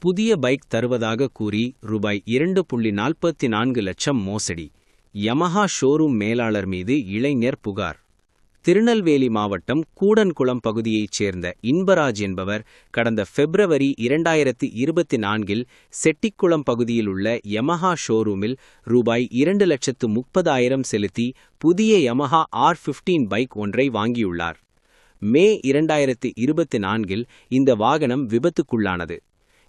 புதிய பைக் தருவதாக கூறி ரூபாய் 2.44 லட்சம் மோசடி. யமஹா ஷோரூம் மேலாளர் மீது இளைஞர் புகார். திருநெல்வேலி மாவட்டம் கூடன்குளம் பகுதியைச் சேர்ந்த இன்பராஜ் என்பவர் கடந்த பிப்ரவரி 2024இல் செட்டிக்குளம் பகுதியில் உள்ள யமஹா ஷோரூமில் ரூபாய் 2,30,000 செலுத்தி புதிய யமஹா R15 பைக் ஒன்றை வாங்கியுள்ளார். மே 2024இல் இந்த வாகனம் விபத்துக்குள்ளானது.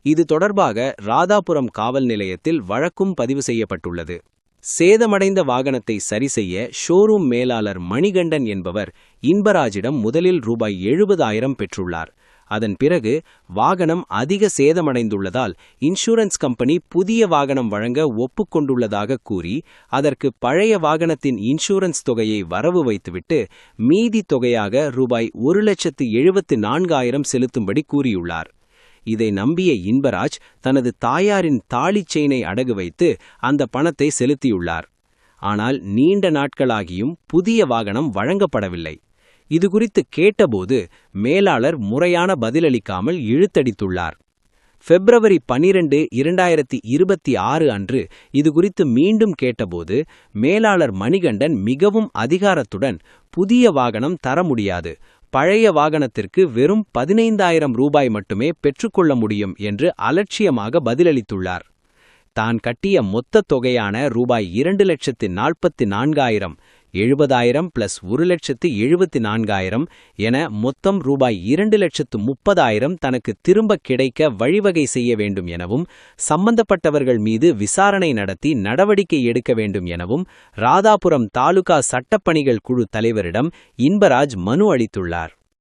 இது தொடர்பாக ராதாபுரம் காவல் நிலையத்தில் வழக்கும் பதிவு செய்யப்பட்டுள்ளது. சேதமடைந்த வாகனத்தை சரிசெய்ய ஷோரூம் மேலாளர் மணிகண்டன் என்பவர் இன்பராஜிடம் முதலில் ரூபாய் 70,000 பெற்றுள்ளார். அதன் பிறகு வாகனம் அதிக சேதமடைந்துள்ளதால் இன்சூரன்ஸ் கம்பெனி புதிய வாகனம் வழங்க ஒப்புக்கொண்டுள்ளதாக கூறி அதற்கு பழைய வாகனத்தின் இன்சூரன்ஸ் தொகையை வரவு வைத்துவிட்டு மீதி தொகையாக ரூபாய் 1,74,000 செலுத்தும்படி கூறியுள்ளார். இதை நம்பிய இன்பராஜ் தனது தாயாரின் தாலிச் செயினை அடகு வைத்து அந்த பணத்தை செலுத்தியுள்ளார். ஆனால் நீண்ட நாட்களாகியும் புதிய வாகனம் வழங்கப்படவில்லை. இதுகுறித்து கேட்டபோது மேலாளர் முறையான பதிலளிக்காமல் இழுத்தடித்துள்ளார். பிப்ரவரி 12, 2026 அன்று இதுகுறித்து மீண்டும் கேட்டபோது மேலாளர் மணிகண்டன் மிகவும் அதிகாரத்துடன் புதிய வாகனம் தர முடியாது, பழைய வாகனத்திற்கு வெறும் 15,000 ரூபாய் மட்டுமே பெற்றுக்கொள்ள முடியும் என்று அலட்சியமாக பதிலளித்துள்ளார். தான் கட்டிய மொத்த தொகையான ரூபாய் 2,44,000, 70,000 + 1,74,000 என மொத்தம் ரூபாய் 2,30,000 தனக்கு திரும்ப கிடைக்க வழிவகை செய்ய வேண்டும் எனவும் சம்பந்தப்பட்டவர்கள் மீது விசாரணை நடத்தி நடவடிக்கை எடுக்க வேண்டும் எனவும் ராதாபுரம் தாலுகா சட்டப்பணிகள் குழு தலைவரிடம் இன்பராஜ் மனு அளித்துள்ளார்.